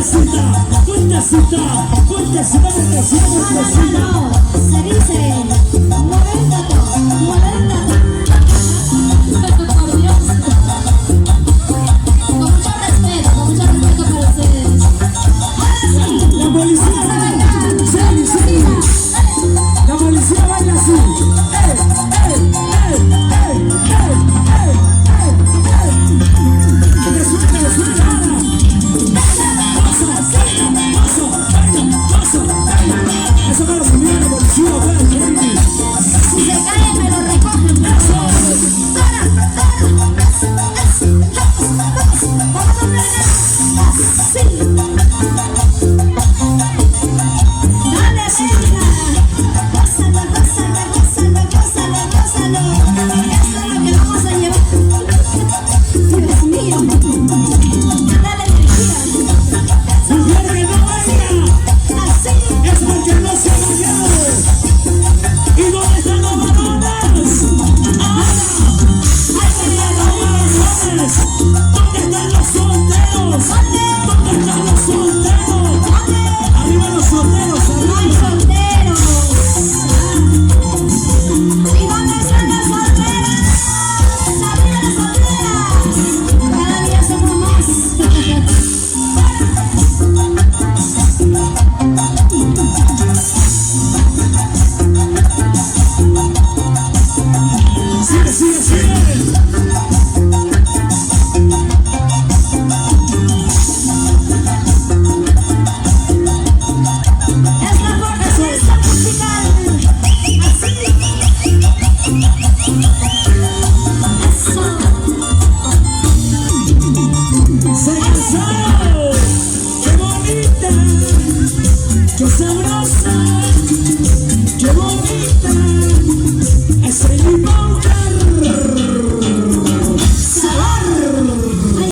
Fuertecita, No, se dice, mueve el tato, mueve el tato. Por Dios. Con mucho respeto para ustedes. la policía baila así. La policía baila así. Eso para subir a la policía, Si se cae me lo recogen. Dale, gózalo, esto es lo que vamos a llevar. Dios mío, dale energía. mujer que no baila, Así. es porque no se ha bailado. ¿Y dónde están los varones? Ay, ¿Dónde están los solteros? ¿dónde?